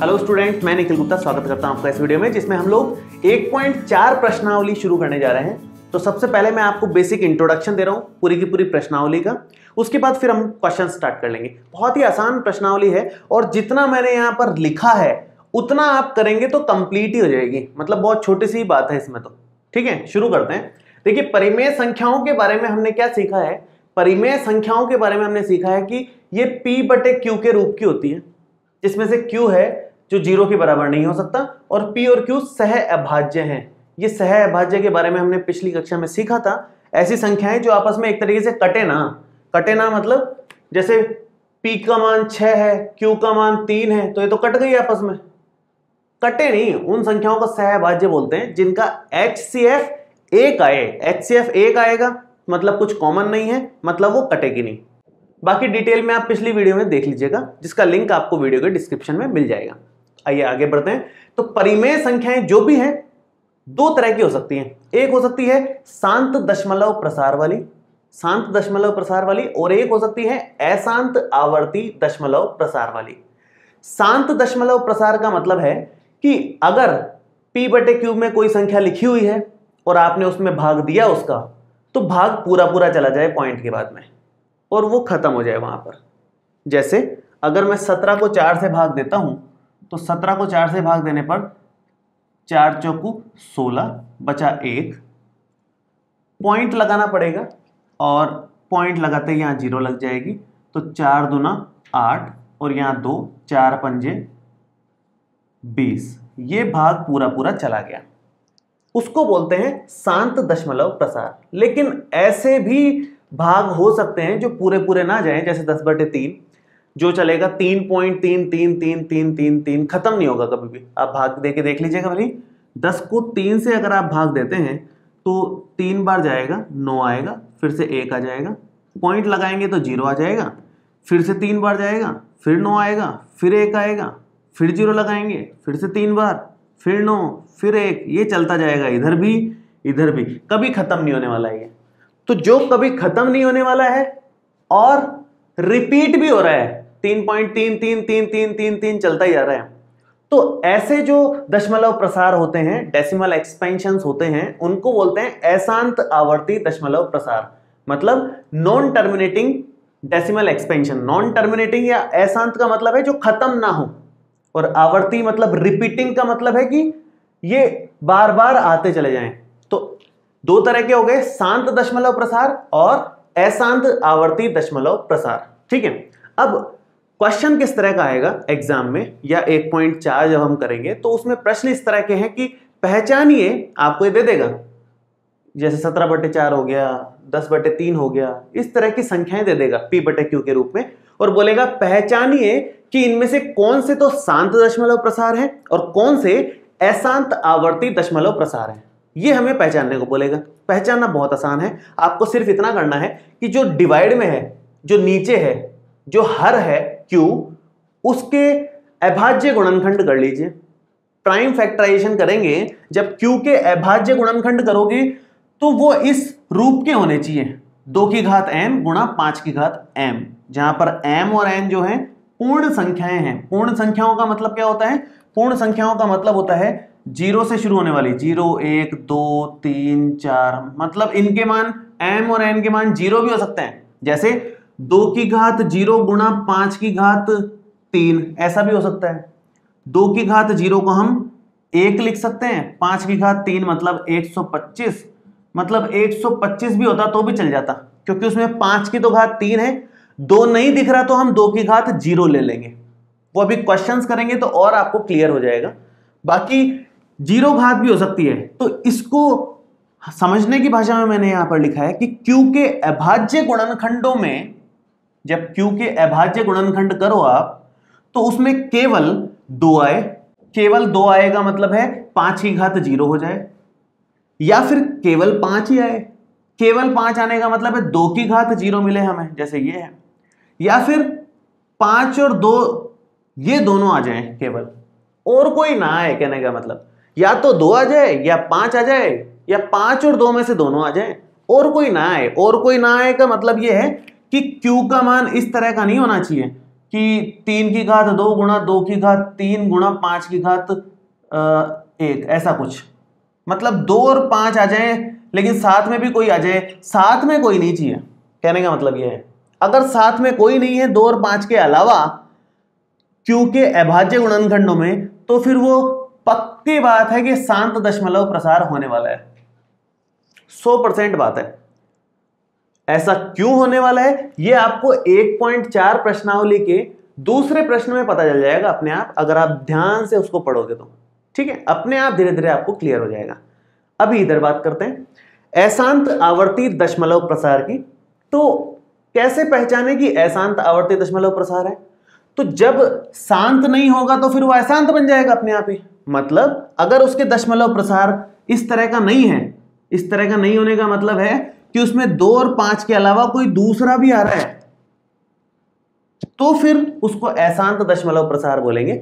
Hello student, मैं निखिल गुप्ता स्वागत करता हूं आपका इस वीडियो में, जिसमें हम लोग 1.4 प्रश्नावली शुरू करने जा रहे हैं। तो सबसे पहले मैं आपको बेसिक इंट्रोडक्शन दे रहा हूं पूरी की पूरी प्रश्नावली का। उसके बाद फिर हम क्वेश्चन स्टार्ट कर लेंगे। बहुत ही आसान प्रश्नावली है और जितना मैंने यहाँ पर लिखा है उतना आप करेंगे तो कंप्लीट ही हो जाएगी। मतलब बहुत छोटी सी बात है इसमें तो। ठीक है, शुरू करते हैं। देखिए, परिमेय संख्याओं के बारे में हमने क्या सीखा है। परिमेय संख्याओं के बारे में हमने सीखा है कि ये P/Q के रूप की होती है, जिसमें से Q है जो 0 के बराबर नहीं हो सकता और P और Q सह अभाज्य हैं। ये सह अभाज्य के बारे में हमने पिछली कक्षा में सीखा था। ऐसी संख्याएं जो आपस में एक तरीके से कटे ना मतलब जैसे P का मान 6 है, Q का मान 3 है, तो ये तो कट गई आपस में। कटे नहीं, उन संख्याओं को सह अभाज्य बोलते हैं जिनका HCF 1 आए। HCF 1 आएगा मतलब कुछ कॉमन नहीं है, मतलब वो कटेगी नहीं। बाकी डिटेल में आप पिछली वीडियो में देख लीजिएगा, जिसका लिंक आपको वीडियो के डिस्क्रिप्शन में मिल जाएगा। आइए आगे बढ़ते हैं। तो परिमेय संख्याएं जो भी हैं दो तरह की हो सकती हैं। एक हो सकती है शांत दशमलव प्रसार वाली, और एक हो सकती है अशांत आवर्ती दशमलव प्रसार वाली। शांत दशमलव प्रसार का मतलब है कि अगर P/Q में कोई संख्या लिखी हुई है और आपने उसमें भाग दिया उसका, तो भाग पूरा चला जाए पॉइंट के बाद में और वो खत्म हो जाए वहां पर। जैसे अगर मैं 17 को 4 से भाग देता हूं, तो 17 को 4 से भाग देने पर 4 चौकू 16 बचा 1, पॉइंट लगाना पड़ेगा और पॉइंट लगाते ही यहां 0 लग जाएगी। तो 4 दूना 8 और यहां 2, 4 पंजे 20। ये भाग पूरा चला गया, उसको बोलते हैं शांत दशमलव प्रसार। लेकिन ऐसे भी भाग हो सकते हैं जो पूरे ना जाएं, जैसे 10/3 जो चलेगा 3.3333333 खत्म नहीं होगा कभी भी। आप भाग दे के देख लीजिएगा भाई। 10 को 3 से अगर आप भाग देते हैं तो 3 बार जाएगा, 9 आएगा, फिर से 1 आ जाएगा, पॉइंट लगाएंगे तो 0 आ जाएगा, फिर से 3 बार जाएगा, फिर 9 आएगा, फिर 1 आएगा, फिर 0 लगाएंगे, फिर से 3 बार, फिर 9, फिर 1। ये चलता जाएगा इधर भी इधर भी, कभी खत्म नहीं होने वाला है ये। तो जो कभी खत्म नहीं होने वाला है और रिपीट भी हो रहा है, 3.33333 चलता ही जा रहा है, तो ऐसे जो दशमलव प्रसार होते हैं, डेसिमल एक्सपेंशंस होते हैं, उनको बोलते हैं अशांत आवर्ती दशमलव प्रसार। मतलब non terminating decimal expansion. Non terminating या अशांत का मतलब है जो खत्म ना हो, और आवर्ती मतलब रिपीटिंग का मतलब है कि ये बार बार आते चले जाएं। तो दो तरह के हो गए, शांत दशमलव प्रसार और अशांत आवर्ती दशमलव प्रसार। ठीक है, अब क्वेश्चन किस तरह का आएगा एग्जाम में या 1.4 जब हम करेंगे, तो उसमें प्रश्न इस तरह के हैं कि पहचानिए, आपको ये दे देगा जैसे 17/4 हो गया, 10/3 हो गया, इस तरह की संख्याएं दे देगा P/Q के रूप में, और बोलेगा पहचानिए कि इनमें से कौन से तो शांत दशमलव प्रसार है और कौन से अशांत आवर्ती दशमलव प्रसार है। ये हमें पहचानने को बोलेगा। पहचानना बहुत आसान है, आपको सिर्फ इतना करना है कि जो डिवाइड में है, जो नीचे है, जो हर है Q, उसके अभाज्य गुणनखंड कर लीजिए। प्राइम फैक्टराइजेशन करेंगे, जब Q के अभाज्य गुणनखंड करोगे तो वो इस रूप के होने चाहिए, 2 की घात n गुणा 5 की घात m, जहां पर m और n जो है पूर्ण संख्याएं हैं। पूर्ण संख्याओं का मतलब क्या होता है? पूर्ण संख्याओं का मतलब होता है 0 से शुरू होने वाली, 0 1 2 3 4, मतलब इनके मान m और n के मान 0 भी हो सकते हैं। जैसे 2 की घात 0 गुणा 5 की घात 3, ऐसा भी हो सकता है। 2 की घात 0 को हम 1 लिख सकते हैं, 5 की घात 3 मतलब 125, मतलब 125 भी होता तो भी चल जाता, क्योंकि उसमें 5 की तो घात 3 है, 2 नहीं दिख रहा तो हम 2 की घात 0 ले लेंगे। वो अभी क्वेश्चंस करेंगे तो और आपको क्लियर हो जाएगा। बाकी 0 घात भी हो सकती है। तो इसको समझने की भाषा में मैंने यहां पर लिखा है कि Q के अभाज्य गुणनखंडों में, जब Q के अभाज्य गुणनखंड करो आप, तो उसमें केवल 2 आए। केवल 2 आएगा मतलब है 5 की घात 0 हो जाए, या फिर केवल 5 ही आए। केवल 5 आने का मतलब है 2 की घात 0 मिले हमें, जैसे ये है, या फिर 5 और 2 ये दोनों आ जाएं केवल, और कोई ना आए। कहने का मतलब या तो 2 आ जाए या 5 आ जाए, या 5 और 2 में से दोनों आ जाए, और कोई ना आए। और कोई ना आए का मतलब ये है कि Q का मान इस तरह का नहीं होना चाहिए कि 3 की घात 2 गुणा 2 की घात 3 गुणा 5 की घात 1, ऐसा कुछ। मतलब 2 और 5 आ जाए, लेकिन साथ में भी कोई आ जाए, साथ में कोई नहीं चाहिए। कहने का मतलब यह है, अगर साथ में कोई नहीं है 2 और 5 के अलावा Q के अभाज्य गुणनखंडों में, तो फिर वो पक्की बात है कि शांत दशमलव प्रसार होने वाला है। 100% बात है। ऐसा क्यों होने वाला है ये आपको 1.4 प्रश्नावली के दूसरे प्रश्न में पता चल जाएगा अपने आप, अगर आप ध्यान से उसको पढ़ोगे तो। ठीक है, अपने आप धीरे धीरे आपको क्लियर हो जाएगा। अभी इधर बात करते हैं अशांत आवर्ती दशमलव प्रसार की। तो कैसे पहचाने कि अशांत आवर्ती दशमलव प्रसार है? तो जब शांत नहीं होगा तो फिर वो अशांत बन जाएगा अपने आप ही। मतलब अगर उसके दशमलव प्रसार इस तरह का नहीं है, इस तरह का नहीं होने का मतलब है कि उसमें 2 और 5 के अलावा कोई दूसरा भी आ रहा है, तो फिर उसको अशांत दशमलव प्रसार बोलेंगे।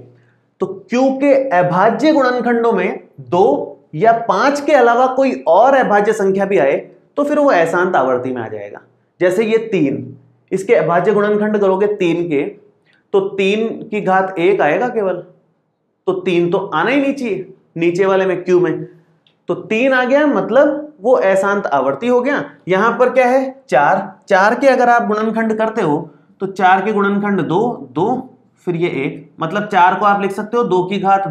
तो Q के अभाज्य गुणनखंडों में 2 या 5 के अलावा कोई और अभाज्य संख्या भी आए तो फिर वो अशांत आवर्ती में आ जाएगा। जैसे ये 3, इसके अभाज्य गुणनखंड करोगे 3 के, तो 3 की घात 1 आएगा केवल, तो 3 तो आना ही नहीं चाहिए नीचे वाले में Q में, तो 3 आ गया, मतलब वो अशांत आवर्ती हो गया। यहां पर क्या है 4 के अगर आप गुणनखंड करते हो तो 4 के गुणनखंड 2 फिर ये 1, मतलब 4 को आप लिख सकते हो 2 की घात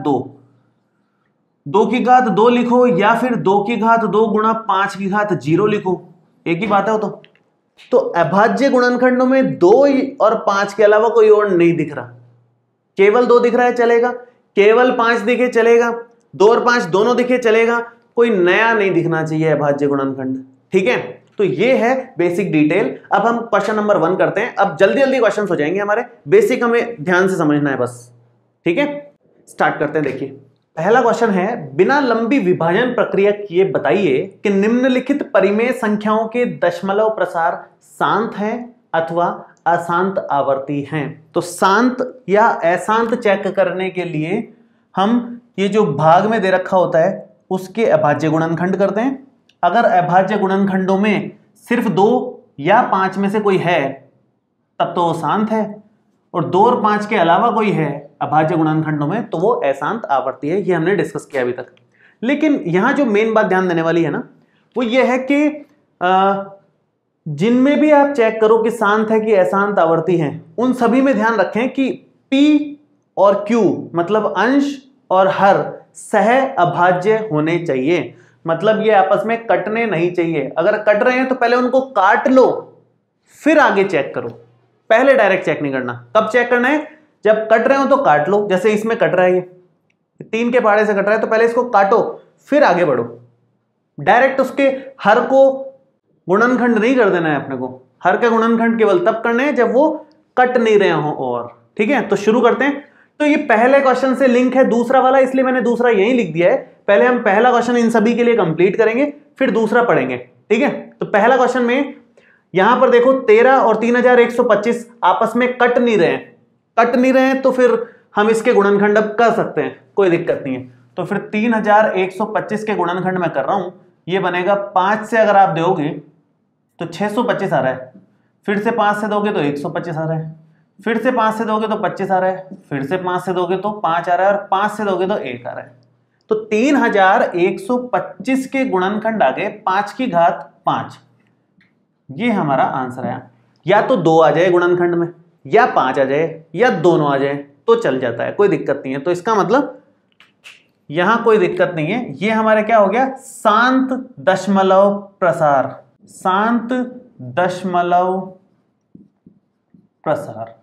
2 की घात 2 लिखो, या फिर 2 की घात 2 गुणा 5 की घात 0 लिखो, एक ही बात है वो तो अभाज्य गुणनखंडों में 2 और 5 के अलावा कोई और नहीं दिख रहा, केवल 2 दिख रहा है चलेगा, केवल 5 दिखे चलेगा, 2 और 5 दोनों दिखे चलेगा, कोई नया नहीं दिखना चाहिए अभाज्य गुणनखंड। ठीक है, तो ये है बेसिक डिटेल। अब हम क्वेश्चन नंबर 1 करते हैं। अब जल्दी जल्दी क्वेश्चन हो जाएंगे हमारे, बेसिक हमें ध्यान से समझना है बस। ठीक है, स्टार्ट करते हैं। देखिए पहला क्वेश्चन है, बिना लंबी विभाजन प्रक्रिया किए बताइए कि निम्नलिखित परिमेय संख्याओं के दशमलव प्रसार शांत हैं अथवा अशांत आवर्ती हैं। तो शांत या अशांत चेक करने के लिए हम ये जो भाग में दे रखा होता है उसके अभाज्य गुणनखंड करते हैं। अगर अभाज्य गुणनखंडों में सिर्फ 2 या 5 में से कोई है तब तो वो शांत है, और 2 और 5 के अलावा कोई है अभाज्य गुणनखंडों में तो वो अशांत आवर्ती है। ये हमने डिस्कस किया अभी तक। लेकिन यहां जो मेन बात ध्यान देने वाली है ना, वो ये है कि जिनमें भी आप चेक करो कि शांत है कि अशांत आवर्ती है, उन सभी में ध्यान रखें कि P और Q मतलब अंश और हर सह अभाज्य होने चाहिए। मतलब ये आपस में कटने नहीं चाहिए। अगर कट रहे हैं तो पहले उनको काट लो फिर आगे चेक करो, पहले डायरेक्ट चेक नहीं करना। कब चेक करना है? जब कट रहे हो तो काट लो। जैसे इसमें कट रहा है, ये 3 के पहाड़े से कट रहा है, तो पहले इसको काटो फिर आगे बढ़ो। डायरेक्ट उसके हर को गुणनखंड नहीं कर देना है अपने को। हर का गुणनखंड केवल तब करने हैं जब वो कट नहीं रहे हो। और ठीक है, तो शुरू करते हैं। तो ये पहले क्वेश्चन से लिंक है दूसरा वाला, इसलिए मैंने दूसरा यहीं लिख दिया है। पहले हम पहला क्वेश्चन इन सभी के लिए कंप्लीट करेंगे, फिर दूसरा पढ़ेंगे। ठीक है, तो पहला क्वेश्चन में यहां पर देखो 13 और 3125 आपस में कट नहीं रहे हैं। कट नहीं रहे हैं तो फिर हम इसके गुणनखंड अब कर सकते हैं, कोई दिक्कत नहीं है। तो फिर 3125 के गुणनखंड में कर रहा हूं, ये बनेगा 5 से अगर आप दोगे तो 625 आ रहा है, फिर से 5 से दोगे तो 125 आ रहा है, फिर से 5 से दोगे तो 25 आ रहा है, फिर से 5 से दोगे तो 5 आ रहा है, और 5 से दोगे तो 1 आ रहा है। तो 3125 के गुणनखंड आ गए 5 की घात 5। ये हमारा आंसर है। या तो 2 आ जाए गुणनखंड में, या 5 आ जाए, या दोनों आ जाए तो चल जाता है, कोई दिक्कत नहीं है। तो इसका मतलब यहां कोई दिक्कत नहीं है। ये हमारे क्या हो गया? शांत दशमलव प्रसार। शांत दशमलव प्रसार।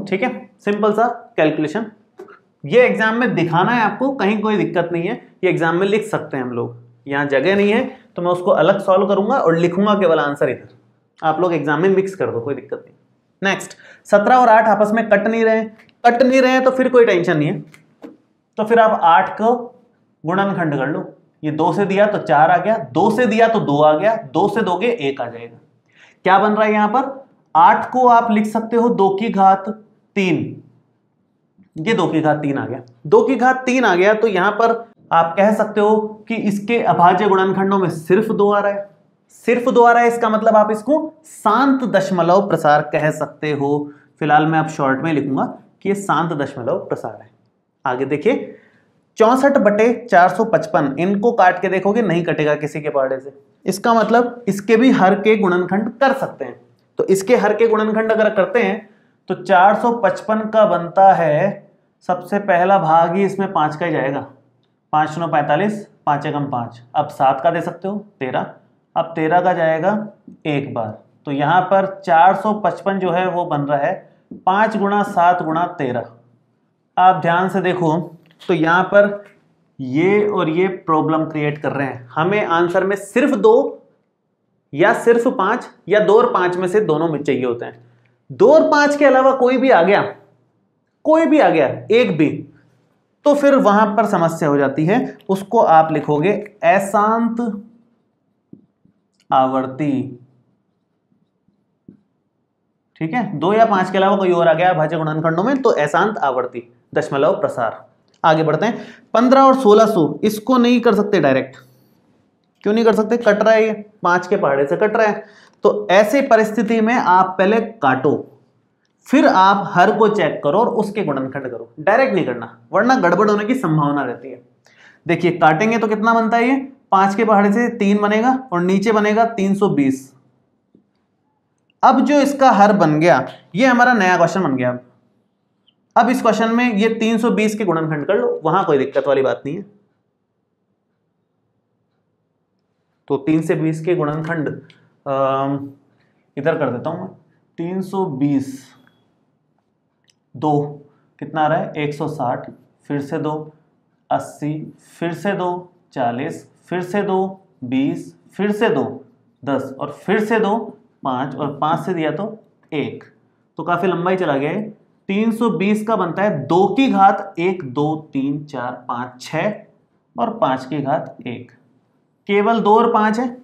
ठीक है, सिंपल सा कैलकुलेशन। ये एग्जाम में दिखाना है आपको, कहीं कोई दिक्कत नहीं है। ये एग्जाम में लिख सकते हैं हम लोग, यहां जगह नहीं है तो मैं उसको अलग सॉल्व करूंगा और लिखूंगा केवल आंसर इधर। आप लोग एग्जाम में मिक्स कर दो, कोई दिक्कत नहीं। नेक्स्ट, 17 और 8 आपस में कट नहीं रहे तो फिर कोई टेंशन नहीं है। तो फिर आप 8 को गुणनखंड कर लो। ये 2 से दिया तो 4 आ गया, 2 से दिया तो 2 आ गया, 2 से दोगे 1 आ जाएगा। क्या बन रहा है यहां पर? 8 को आप लिख सकते हो 2 की घात 3। ये 2 की घात 3 आ गया। 2 की घात 3 आ गया तो यहां पर आप कह सकते हो कि इसके अभाज्य गुणनखंडों में सिर्फ 2 आ रहा है। सिर्फ दो आ रहा है, इसका मतलब आप इसको शांत दशमलव प्रसार कह सकते हो। फिलहाल मैं अब शॉर्ट में लिखूंगा कि ये शांत दशमलव प्रसार है। आगे देखिए 64/455, इनको काट के देखोगे नहीं कटेगा किसी के पहाड़े से। इसका मतलब इसके भी हर के गुणनखंड कर सकते हैं। तो इसके हर के गुणनखंड अगर करते हैं तो 455 का बनता है, सबसे पहला भाग ही इसमें 5 का ही जाएगा। 5 9 45, 5 एकम 5। अब 7 का दे सकते हो 13, अब 13 का जाएगा एक बार। तो यहां पर 455 जो है वो बन रहा है 5 गुणा 7 गुणा 13। आप ध्यान से देखो तो यहां पर ये और ये प्रॉब्लम क्रिएट कर रहे हैं। हमें आंसर में सिर्फ 2 या सिर्फ 5 या 2 और 5 में से दोनों में चाहिए होते हैं। 2 और 5 के अलावा कोई भी आ गया, कोई भी आ गया, एक भी, तो फिर वहां पर समस्या हो जाती है। उसको आप लिखोगे अशांत आवर्ती। ठीक है, 2 या 5 के अलावा कोई और आ गया भाज्य गुणनखंडों में तो अशांत आवर्ती दशमलव प्रसार। आगे बढ़ते हैं 15 और 1600, इसको नहीं कर सकते डायरेक्ट। क्यों नहीं कर सकते? कट रहा है, ये 5 के पहाड़े से कट रहा है। तो ऐसे परिस्थिति में आप पहले काटो, फिर आप हर को चेक करो और उसके गुणनखंड करो। डायरेक्ट नहीं करना वरना गड़बड़ होने की संभावना रहती है। देखिए काटेंगे तो कितना बनता है, ये 5 के पहाड़े से 3 बनेगा और नीचे बनेगा 320। अब जो इसका हर बन गया ये हमारा नया क्वेश्चन बन गया। अब इस क्वेश्चन में ये 320 के गुणनखंड कर लो, वहां कोई दिक्कत वाली बात नहीं है। तो 3 से 20 के गुणनखंड इधर कर देता हूं मैं। 320 2 कितना आ रहा है 160, फिर से 2 80, फिर से 2 40, फिर से 2 20, फिर से 2 10 और फिर से 2 5 और 5 से दिया तो 1। तो काफी लंबा ही चला गया है। 320 का बनता है 2 की घात 1 2 3 4 5 6 और 5 की घात 1। केवल 2 और 5 है।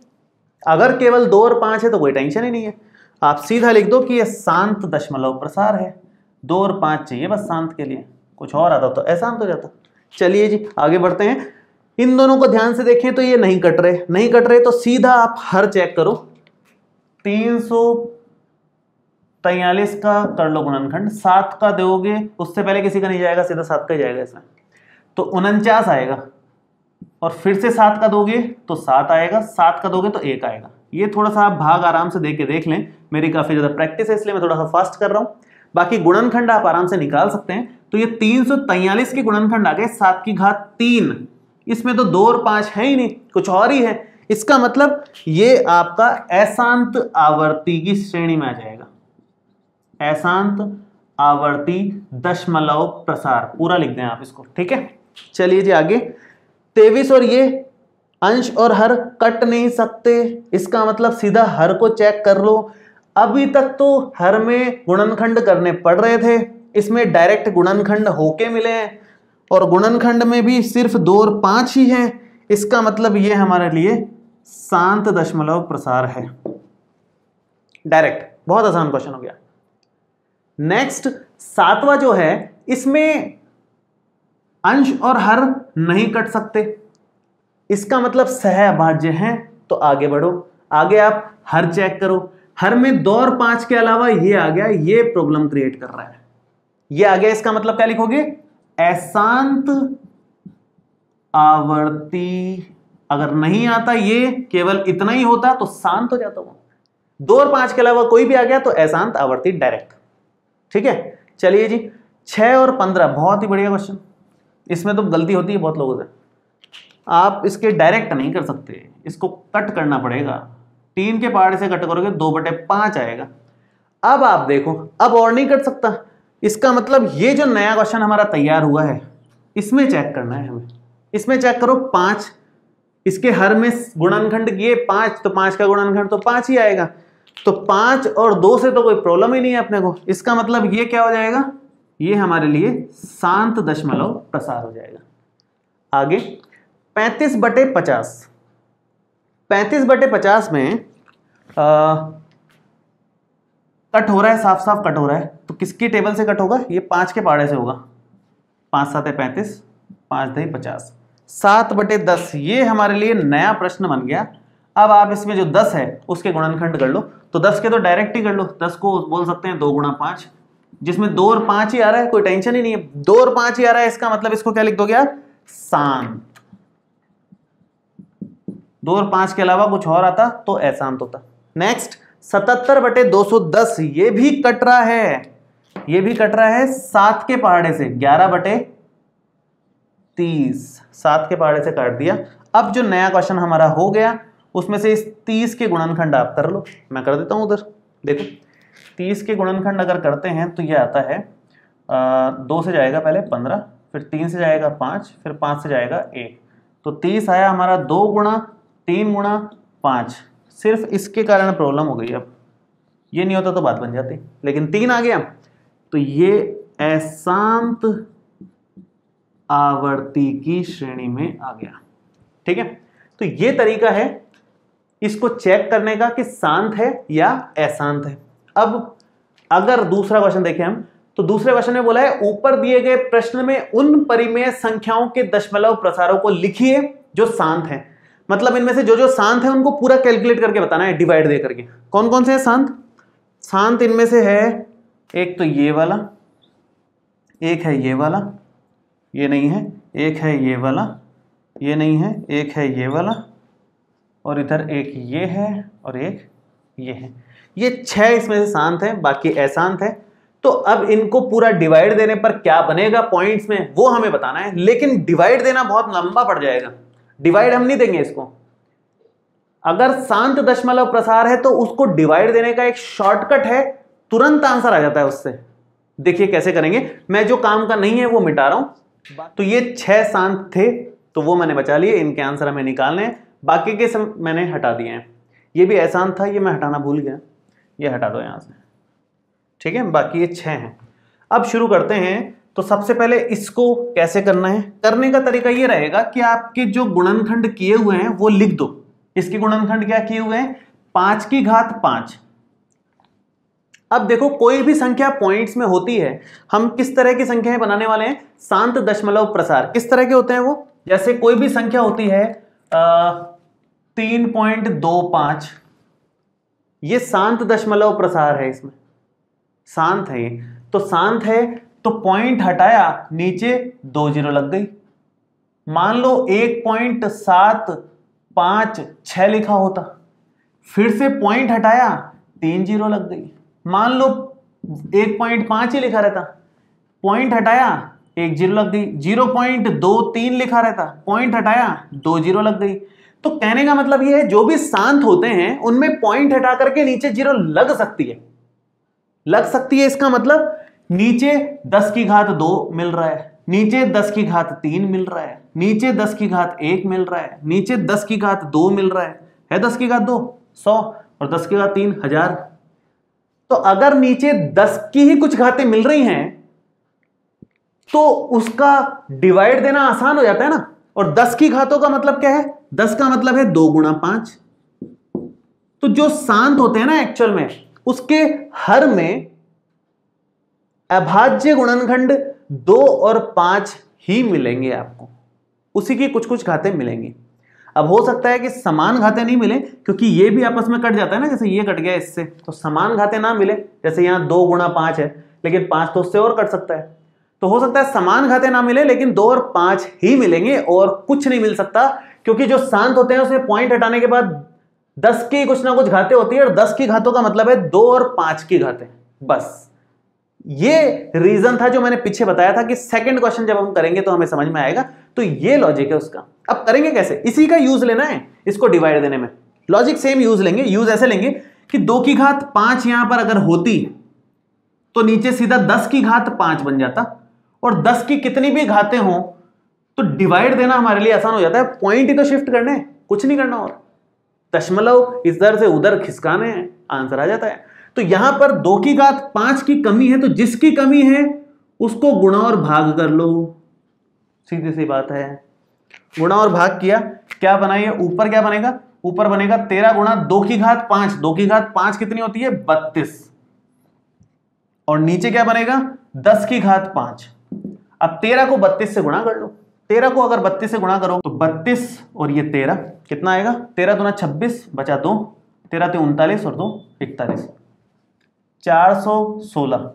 अगर केवल 2 और 5 है तो कोई टेंशन ही नहीं है, आप सीधा लिख दो कि यह शांत दशमलव प्रसार है। 2 और 5 चाहिए बस शांत के लिए, कुछ और आता तो अशांत हो जाता। चलिए जी आगे बढ़ते हैं। इन दोनों को ध्यान से देखें तो ये नहीं कट रहे, नहीं कट रहे तो सीधा आप हर चेक करो। 343 का कर लो गुणनखंड, 7 का दोगे उससे पहले किसी का नहीं जाएगा, सीधा 7 का ही जाएगा इसमें, तो 49 आएगा। और फिर से 7 का दोगे तो 7 आएगा, 7 का दोगे तो 1 आएगा। ये थोड़ा सा आप भाग आराम से देख के देख लें, मेरी काफी ज्यादा प्रैक्टिस है इसलिए मैं थोड़ा सा फास्ट कर रहा हूं। बाकी गुणनखंड आप आराम से निकाल सकते हैं। तो ये 343 के गुणनखंड आ गए 7 की घात 3। इसमें तो 2 और 5 है ही नहीं, कुछ और ही है। इसका मतलब ये आपका अशांत आवर्ती की श्रेणी में आ जाएगा। अशांत आवर्ती दशमलव प्रसार पूरा लिख दें आप इसको, ठीक है। चलिए जी आगे 23 और ये अंश और हर कट नहीं सकते, इसका मतलब सीधा हर को चेक कर लो। अभी तक तो हर में गुणनखंड करने पड़ रहे थे, इसमें डायरेक्ट गुणनखंड होके मिले हैं और गुणनखंड में भी सिर्फ 2 और 5 ही हैं। इसका मतलब ये हमारे लिए शांत दशमलव प्रसार है। डायरेक्ट, बहुत आसान क्वेश्चन हो गया। नेक्स्ट 7वां जो है, इसमें अंश और हर नहीं कट सकते, इसका मतलब सहअभाज्य है। तो आगे बढ़ो, आगे आप हर चेक करो। हर में 2 और 5 के अलावा ये आ गया, ये प्रॉब्लम क्रिएट कर रहा है। ये आ गया, इसका मतलब क्या लिखोगे? अशांत आवर्ती। अगर नहीं आता ये, केवल इतना ही होता तो शांत हो जाता वो। 2 और 5 के अलावा कोई भी आ गया तो अशांत आवर्ती डायरेक्ट, ठीक है। चलिए जी 6 और 15, बहुत ही बढ़िया क्वेश्चन। इसमें तो गलती होती है बहुत लोगों से, आप इसके डायरेक्ट नहीं कर सकते, इसको कट करना पड़ेगा। 3 के पहाड़े से कट करोगे 2/5 आएगा। अब आप देखो, अब और नहीं कट सकता। इसका मतलब ये जो नया क्वेश्चन हमारा तैयार हुआ है इसमें चेक करना है हमें। इसमें चेक करो 5, इसके हर में गुणनखंड किए 5, तो 5 का गुणनखंड तो 5 ही आएगा। तो 5 और 2 से तो कोई प्रॉब्लम ही नहीं है अपने को। इसका मतलब ये क्या हो जाएगा? ये हमारे लिए शांत दशमलव प्रसार हो जाएगा। आगे 35/50, 35/50 में कट हो रहा है, साफ साफ कट हो रहा है। तो किसकी टेबल से कट होगा? ये 5 के पहाड़े से होगा। 5 7 35, 5 10 50, 7/10। ये हमारे लिए नया प्रश्न बन गया। अब आप इसमें जो 10 है उसके गुणनखंड कर लो, तो 10 के तो डायरेक्ट ही कर लो, 10 को बोल सकते हैं 2 गुणा 5, जिसमें 2 और 5 ही आ रहा है, कोई टेंशन ही नहीं है, 2 और 5 ही आ रहा है, इसका मतलब इसको क्या लिख दोगे आप, शांत। 2 और 5 के अलावा कुछ और आता तो अशांत होता। नेक्स्ट 77/210, ये भी कट रहा है, ये भी कट रहा है 7 के पहाड़े से, 11/30, 7 के पहाड़े से काट दिया। अब जो नया क्वेश्चन हमारा हो गया उसमें से इस 30 के गुणनखंड आप कर लो, मैं कर देता हूं उधर। देखो 30 के गुणनखंड अगर करते हैं तो ये आता है 2 से जाएगा पहले 15, फिर 3 से जाएगा 5, फिर 5 से जाएगा 1, तो 30 आया हमारा 2 गुणा 3 गुणा 5। सिर्फ इसके कारण प्रॉब्लम हो गई, अब ये नहीं होता तो बात बन जाती, लेकिन 3 आ गया तो ये अशांत आवर्ती की श्रेणी में आ गया। ठीक है, तो ये तरीका है इसको चेक करने का कि शांत है या अशांत है। अब अगर दूसरा क्वेश्चन देखें हम, तो दूसरे क्वेश्चन में बोला है ऊपर दिए गए प्रश्न में उन परिमेय संख्याओं के दशमलव प्रसारों को लिखिए जो शांत हैं। मतलब इनमें से जो जो शांत है उनको पूरा कैलकुलेट करके बताना है, डिवाइड दे करके। कौन कौन से है शांत? शांत इनमें से है एक तो ये वाला, एक है ये वाला, ये नहीं है, एक है ये वाला, ये नहीं है, एक है ये वाला, और इधर एक ये है और एक ये है। ये 6 इसमें से शांत है, बाकी अशांत है। तो अब इनको पूरा डिवाइड देने पर क्या बनेगा पॉइंट्स में वो हमें बताना है, लेकिन डिवाइड देना बहुत लंबा पड़ जाएगा, डिवाइड हम नहीं देंगे इसको। अगर शांत दशमलव प्रसार है तो उसको डिवाइड देने का एक शॉर्टकट है, तुरंत आंसर आ जाता है उससे। देखिए कैसे करेंगे, मैं जो काम का नहीं है वो मिटा रहा हूं। तो ये 6 शांत थे तो वो मैंने बचा लिए, इनके आंसर हमें निकालने हैं, बाकी के सब मैंने हटा दिए हैं। ये भी अशांत था, ये मैं हटाना भूल गया, ये हटा दो यहां से। ठीक है, बाकी ये 6 हैं। अब शुरू करते हैं। तो सबसे पहले इसको कैसे करना है, करने का तरीका ये रहेगा कि आपके जो गुणनखंड किए हुए हैं वो लिख दो। इसके गुणनखंड क्या किए हुए हैं, 5 की घात 5। अब देखो कोई भी संख्या पॉइंट्स में होती है, हम किस तरह की संख्याएं बनाने वाले हैं, शांत दशमलव प्रसार। किस तरह के होते हैं वो, जैसे कोई भी संख्या होती है 3.25, ये शांत दशमलव प्रसार है, इसमें शांत है ये। तो शांत है तो पॉइंट हटाया, नीचे 2 जीरो लग गई। मान लो 1.756 लिखा होता, फिर से पॉइंट हटाया 3 जीरो लग गई। मान लो 1.5 ही लिखा रहता, पॉइंट हटाया 1 जीरो लग गई। 0.23 लिखा रहता, पॉइंट हटाया 2 जीरो लग गई। तो कहने का मतलब ये है जो भी शांत होते हैं उनमें पॉइंट हटा करके नीचे जीरो लग सकती है, लग सकती है। इसका मतलब नीचे 10 की घात 2 मिल रहा है, नीचे 10 की घात 3 मिल रहा है, नीचे 10 की घात 1 मिल रहा है, नीचे 10 की घात 2 मिल रहा है 10 की घात 2 100 और 10 की घात 3 1000। तो अगर नीचे 10 की ही कुछ घातें मिल रही हैं तो उसका डिवाइड देना आसान हो जाता है ना। और 10 की घातों का मतलब क्या है, 10 का मतलब है 2 गुणा 5। तो जो शांत होते हैं ना एक्चुअल में, उसके हर में अभाज्य गुणनखंड 2 और 5 ही मिलेंगे आपको, उसी की कुछ कुछ घातें मिलेंगी। अब हो सकता है कि समान घातें नहीं मिले, क्योंकि ये भी आपस में कट जाता है ना, जैसे ये कट गया इससे, तो समान घातें ना मिले। जैसे यहां 2 गुणा 5 है, लेकिन 5 तो उससे और कट सकता है। तो हो सकता है समान घातें ना मिले, लेकिन 2 और 5 ही मिलेंगे और कुछ नहीं मिल सकता, क्योंकि जो शांत होते हैं उसमें पॉइंट हटाने के बाद 10 की कुछ ना कुछ घातें होती है, और 10 की घातों का मतलब है 2 और 5 की घातें। बस ये रीजन था जो मैंने पीछे बताया था कि सेकंड क्वेश्चन जब हम करेंगे तो हमें समझ में आएगा। तो ये लॉजिक है उसका। अब करेंगे कैसे, इसी का यूज लेना है इसको डिवाइड देने में। लॉजिक सेम यूज लेंगे, यूज ऐसे लेंगे कि 2 की घात 5 यहां पर अगर होती तो नीचे सीधा 10 की घात 5 बन जाता, और 10 की कितनी भी घातें हों तो डिवाइड देना हमारे लिए आसान हो जाता है। पॉइंट ही तो शिफ्ट करने हैं, कुछ नहीं करना, और दशमलव इधर से उधर खिसकाने हैं, आंसर आ जाता है। तो यहां पर 2 की घात 5 की कमी है, तो जिसकी कमी है उसको गुणा और भाग कर लो, सीधी सी बात है। गुणा और भाग किया, क्या बनाइए, ऊपर क्या बनेगा, ऊपर बनेगा 13 गुणा 2 की घात 5। 2 की घात 5 कितनी होती है, 32, और नीचे क्या बनेगा 10 की घात 5। अब 13 को 32 से गुणा कर लो, 13 को अगर 32 से गुणा करो तो 32 और ये 13 कितना आएगा, 13 दूना 26 बचा 2, 13 ते 39 और 2 41, 416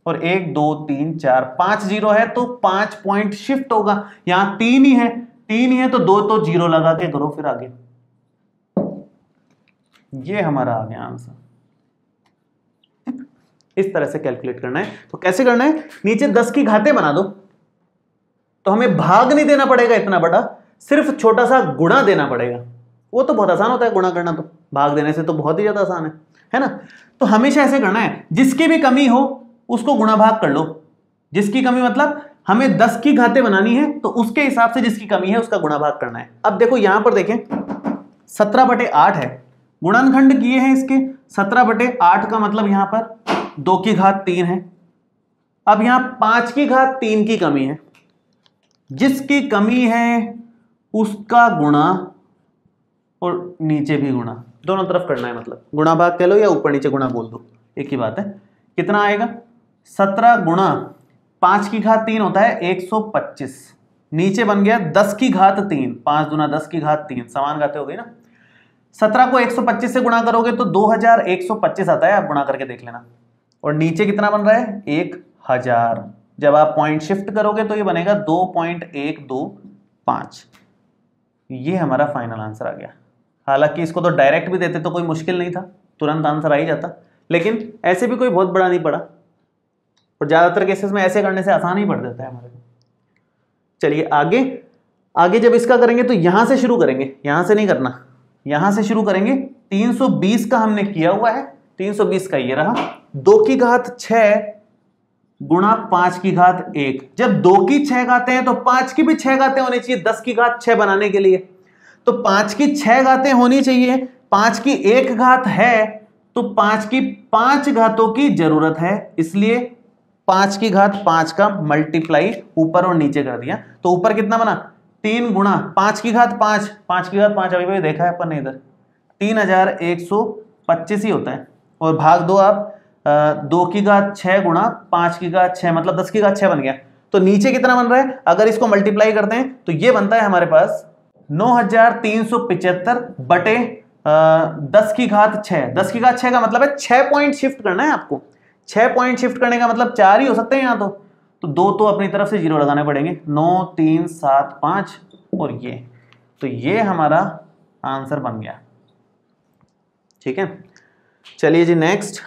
और 1 2 3 4 5 जीरो है तो 5 पॉइंट शिफ्ट होगा। यहां 3 ही है तो 2 तो जीरो लगा के करो फिर आगे। ये हमारा आ गया आंसर। इस तरह से कैलकुलेट करना है। तो कैसे करना है, नीचे 10 की घातें बना दो तो हमें भाग नहीं देना पड़ेगा इतना बड़ा, सिर्फ छोटा सा गुणा देना पड़ेगा। वो तो बहुत आसान होता है गुणा करना, तो भाग देने से तो बहुत ही ज्यादा आसान है ना। तो हमेशा ऐसे करना है, जिसकी भी कमी हो उसको गुणा भाग कर लो। जिसकी कमी मतलब हमें 10 की घातें बनानी है तो उसके हिसाब से जिसकी कमी है उसका गुणा भाग करना है। अब देखो यहां पर देखें 17/8 है, गुणनखंड किए हैं इसके 17/8 का मतलब यहां पर 2 की घात 3 है। अब यहां 5 की घात 3 की कमी है, जिसकी कमी है उसका गुणा और नीचे भी गुणा, दोनों तरफ करना है। मतलब गुणा भाग कह लो या ऊपर नीचे गुणा बोल दो, एक ही बात है। कितना आएगा, 17 गुणा 5 की घात 3 होता है 125, नीचे बन गया 10 की घात 3, 5 दूना 10 की घात 3, समान घातें हो गई ना। 17 को 125 से गुणा करोगे तो 2125 आता है, आप गुणा करके देख लेना। और नीचे कितना बन रहा है 1000, जब आप पॉइंट शिफ्ट करोगे तो ये बनेगा 2.125। ये हमारा फाइनल आंसर आ गया। हालांकि इसको तो डायरेक्ट भी देते तो कोई मुश्किल नहीं था, तुरंत आंसर आ ही जाता, लेकिन ऐसे भी कोई बहुत बड़ा नहीं पड़ा और ज्यादातर केसेस में ऐसे करने से आसान ही पड़ जाता है हमारे को। चलिए आगे जब इसका करेंगे तो यहां से शुरू करेंगे, यहां से नहीं करना, यहां से शुरू करेंगे। 320 का हमने किया हुआ है, 320 का ये रहा, 2 की घात 6 गुणा 5 की घात 1। जब 2 की 6 घातें हैं तो 5 की भी 6 घातें होनी चाहिए 10 की घात 6 बनाने के लिए। तो 5 की 6 घातें होनी चाहिए, 5 की 1 घात है तो 5 की 5 घातों की जरूरत है, इसलिए 5 की घात 5 का मल्टीप्लाई ऊपर और नीचे कर दिया। तो ऊपर कितना बना 3 गुणा 5 की घात 5, 5 की घात 5 अभी भी देखा है अपन ने इधर 3125 ही होता है। और भाग दो आप 2 की घात 6 गुणा 5 की घात 6 मतलब 10 की घात 6 बन गया। तो नीचे कितना बन रहा है, अगर इसको मल्टीप्लाई करते हैं तो ये बनता है हमारे पास 9375 बटे 10 की घात 6। 10 की घात 6 का मतलब है 6 पॉइंट शिफ्ट करना है आपको। 6 पॉइंट शिफ्ट करने का मतलब 4 ही हो सकते हैं यहाँ तो 2 तो अपनी तरफ से जीरो लगाने पड़ेंगे, 9 3 7 5 और ये, तो ये हमारा आंसर बन गया। ठीक है, चलिए जी नेक्स्ट।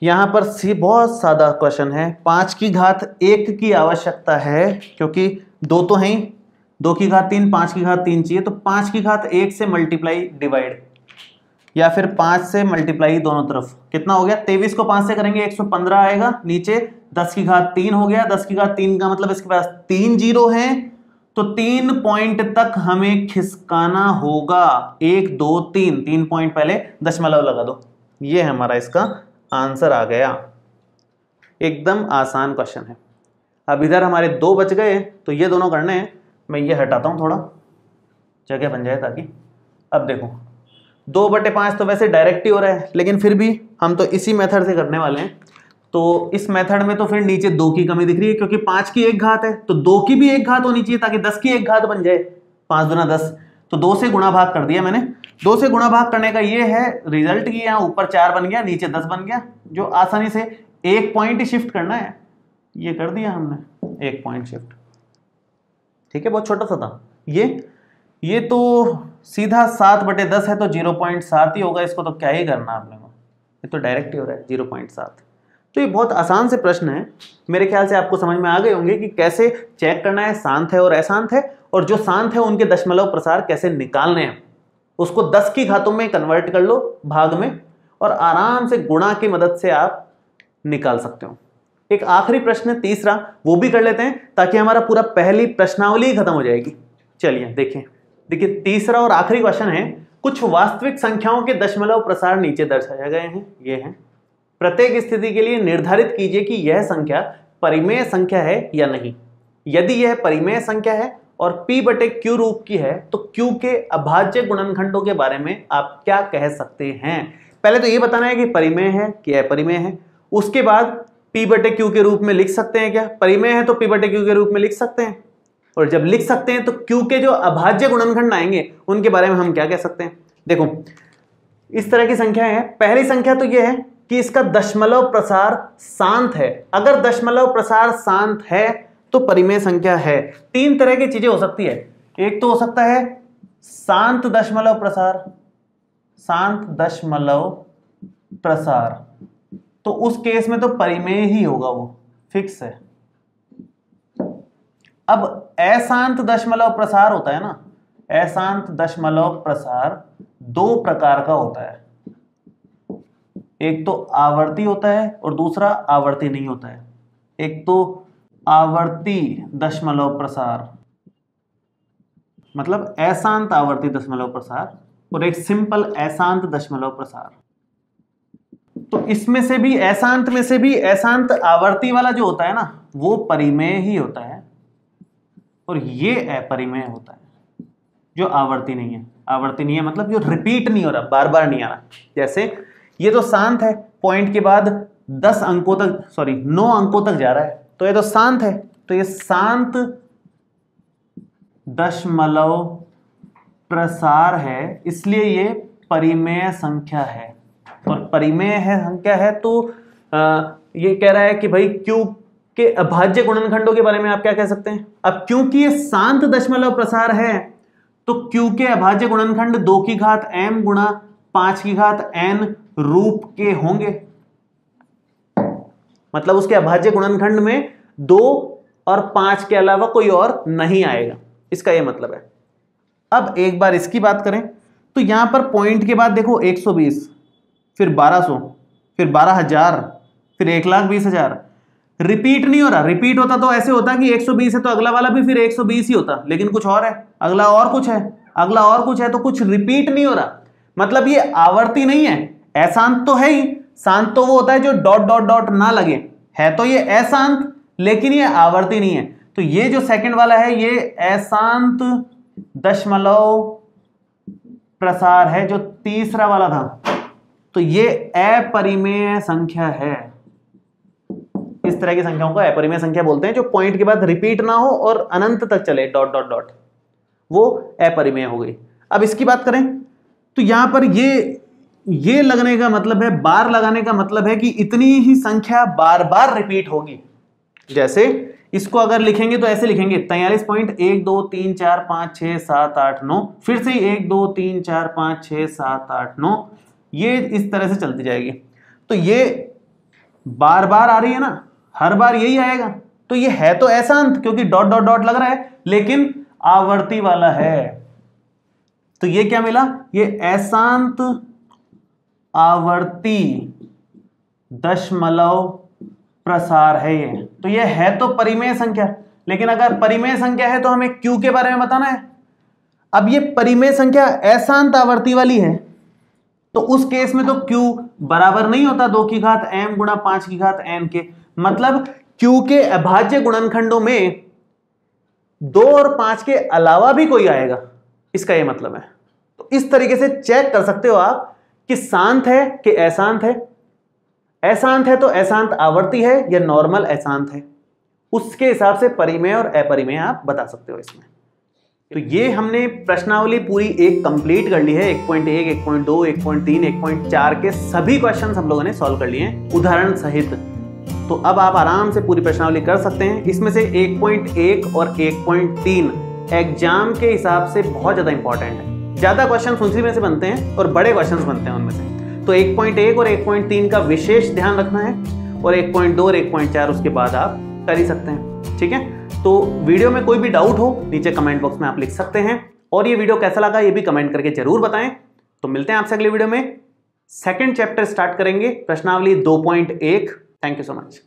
यहां पर सी बहुत सादा क्वेश्चन है, 5 की घात 1 की आवश्यकता है क्योंकि 2 तो हैं, 2 की घात 3 5 की घात 3 चाहिए, तो 5 की घात 1 से मल्टीप्लाई डिवाइड या फिर 5 से मल्टीप्लाई दोनों तरफ। कितना हो गया, 23 को 5 से करेंगे 115 आएगा, नीचे 10 की घात 3 हो गया। 10 की घात 3 का मतलब इसके पास 3 जीरो हैं तो 3 पॉइंट तक हमें खिसकाना होगा, 1 2 3, 3 पॉइंट पहले दशमलव लगा दो। ये हमारा इसका आंसर आ गया। एकदम आसान क्वेश्चन है। अब इधर हमारे 2 बच गए तो ये दोनों करने हैं, मैं ये हटाता हूं, थोड़ा जगह बन जाए ताकि। अब देखो 2/5 तो वैसे डायरेक्ट ही हो रहा है, लेकिन फिर भी हम तो इसी मेथड से करने वाले हैं। तो इस मेथड में तो फिर नीचे 2 की कमी दिख रही है क्योंकि 5 की 1 घात है तो 2 की भी 1 घात होनी चाहिए ताकि 10 की 1 घात बन जाए। 5 दूना 10, तो 2 से गुणा भाग कर दिया मैंने। 2 से गुणा भाग करने का ये है रिजल्ट कि यहाँ ऊपर 4 बन गया, नीचे 10 बन गया, जो आसानी से 1 पॉइंट ही शिफ्ट करना है। ये कर दिया हमने 1 पॉइंट शिफ्ट। ठीक है, बहुत छोटा सा था ये तो सीधा 7/10 है तो 0.7 ही होगा, इसको तो क्या ही करना आपने को, ये तो डायरेक्ट ही हो रहा है 0.7। तो ये बहुत आसान से प्रश्न है, मेरे ख्याल से आपको समझ में आ गए होंगे कि कैसे चेक करना है शांत है और अशांत है, और जो शांत है उनके दशमलव प्रसार कैसे निकालने हैं। उसको 10 की घातों में कन्वर्ट कर लो भाग में, और आराम से गुणा की मदद से आप निकाल सकते हो। एक आखिरी प्रश्न तीसरा, वो भी कर लेते हैं ताकि हमारा पूरा पहली प्रश्नावली खत्म हो जाएगी। चलिए देखिए तीसरा और आखिरी क्वेश्चन है, कुछ वास्तविक संख्याओं के दशमलव प्रसार नीचे दर्शाए गए हैं। ये हैं, प्रत्येक स्थिति के लिए निर्धारित कीजिए कि यह संख्या परिमेय संख्या है या नहीं। यदि यह परिमेय संख्या है और p/q रूप की है तो q के अभाज्य गुणनखंडों के बारे में आप क्या कह सकते हैं। पहले तो ये बताना है कि परिमेय है कि अपरिमेय है, उसके बाद P/Q के रूप में लिख सकते हैं क्या? परिमेय है तो P/Q के रूप में लिख सकते हैं। और जब लिख सकते हैं तो Q के जो अभाज्य गुणनखंड आएंगे उनके बारे में हम क्या कह सकते हैं? देखो इस तरह की संख्या है। पहली संख्या तो यह है कि इसका दशमलव प्रसार शांत है। अगर दशमलव प्रसार शांत है तो परिमेय संख्या है। तीन तरह की चीजें हो सकती है। एक तो हो सकता है शांत दशमलव प्रसार, शांत दशमलव प्रसार, तो उस केस में तो परिमेय ही होगा, वो फिक्स है। अब अशांत दशमलव प्रसार होता है ना, अशांत दशमलव प्रसार दो प्रकार का होता है। एक तो आवर्ती होता है और दूसरा आवर्ती नहीं होता है। एक तो आवर्ती दशमलव प्रसार मतलब अशांत आवर्ती दशमलव प्रसार, और एक सिंपल अशांत दशमलव प्रसार। तो इसमें से भी अशांत में से भी अशांत आवर्ती वाला जो होता है ना वो परिमेय ही होता है, और ये अपरिमेय होता है जो आवर्ती नहीं है। आवर्ती नहीं है मतलब जो रिपीट नहीं हो रहा, बार बार नहीं आ रहा। जैसे ये तो शांत है, पॉइंट के बाद 10 अंकों तक 9 अंकों तक जा रहा है, तो ये तो शांत है, तो ये शांत दशमलव प्रसार है, इसलिए ये परिमेय संख्या है। और परिमेय है संख्या है तो ये कह रहा है कि भाई Q के अभाज्य गुणनखंडों के बारे में आप क्या कह सकते हैं? अब क्योंकि ये शांत दशमलव प्रसार है तो Q के अभाज्य गुणनखंड 2 की घात m गुणा 5 की घात n रूप के होंगे। मतलब उसके अभाज्य गुणनखंड में 2 और 5 के अलावा कोई और नहीं आएगा, इसका यह मतलब है। अब एक बार इसकी बात करें तो यहां पर पॉइंट के बाद देखो 120, फिर 1200, फिर 12,000, फिर 1,20,000। रिपीट नहीं हो रहा। रिपीट होता तो ऐसे होता कि 120 है तो अगला वाला भी फिर 120 ही होता, लेकिन कुछ और है, अगला और कुछ है, अगला और कुछ है, तो कुछ रिपीट नहीं हो रहा। मतलब ये आवर्ती नहीं है। अशांत तो है ही, शांत तो वो होता है जो डॉट डॉट डॉट ना लगे, है तो ये अशांत, लेकिन ये आवर्ती नहीं है। तो ये जो सेकंड वाला है ये अशांत दशमलव प्रसार है, जो तीसरा वाला था, तो ये अपरिमेय संख्या है। इस तरह की संख्याओं को अपरिमेय संख्या बोलते हैं, जो पॉइंट के बाद रिपीट ना हो और अनंत तक चले, डॉट डॉट डॉट, वो अपरिमेय हो गई। अब इसकी बात करें तो यहां पर ये लगने का मतलब है, बार लगाने का मतलब है कि इतनी ही संख्या बार बार रिपीट होगी। जैसे इसको अगर लिखेंगे तो ऐसे लिखेंगे 43.1 2 3 4 5 6 7 8 9, फिर से 1 2 3 4 5 6 7 8 9, ये इस तरह से चलती जाएगी। तो ये बार बार आ रही है ना, हर बार यही आएगा, तो ये है तो अशांत क्योंकि डॉट डॉट डॉट लग रहा है, लेकिन आवर्ती वाला है। तो ये क्या मिला? ये अशांत आवर्ती दशमलव प्रसार है ये। तो ये है तो परिमेय संख्या, लेकिन अगर परिमेय संख्या है तो हमें Q के बारे में बताना है। अब ये परिमेय संख्या अशांत आवर्ती वाली है, तो उस केस में तो Q बराबर नहीं होता 2 की घात m गुणा 5 की घात n के। मतलब Q के अभाज्य गुणनखंडों में 2 और 5 के अलावा भी कोई आएगा, इसका यह मतलब है। तो इस तरीके से चेक कर सकते हो आप कि शांत है कि अशांत है। अशांत है तो अशांत आवर्ती है या नॉर्मल अशांत है, उसके हिसाब से परिमेय और अपरिमेय आप बता सकते हो इसमें। तो ये हमने प्रश्नावली पूरी एक कंप्लीट कर ली है। 1.1, 1.2, 1.3, 1.4 के सभी क्वेश्चंस हम लोगों ने सॉल्व कर लिए हैं उदाहरण सहित। तो अब आप आराम से पूरी प्रश्नावली कर सकते हैं। इसमें से 1.1 और 1.3 एग्जाम के हिसाब से बहुत ज़्यादा इंपॉर्टेंट है। ज़्यादा क्वेश्चन उसी में से बनते हैं और बड़े क्वेश्चन बनते हैं उनमें से। तो 1.1 और 1.3 का विशेष ध्यान रखना है, और 1.2 और 1.4 उसके बाद आप कर ही सकते हैं। ठीक है, तो वीडियो में कोई भी डाउट हो नीचे कमेंट बॉक्स में आप लिख सकते हैं, और ये वीडियो कैसा लगा ये भी कमेंट करके जरूर बताएं। तो मिलते हैं आपसे अगले वीडियो में। सेकंड चैप्टर स्टार्ट करेंगे, प्रश्नावली 2.1। Thank you so much.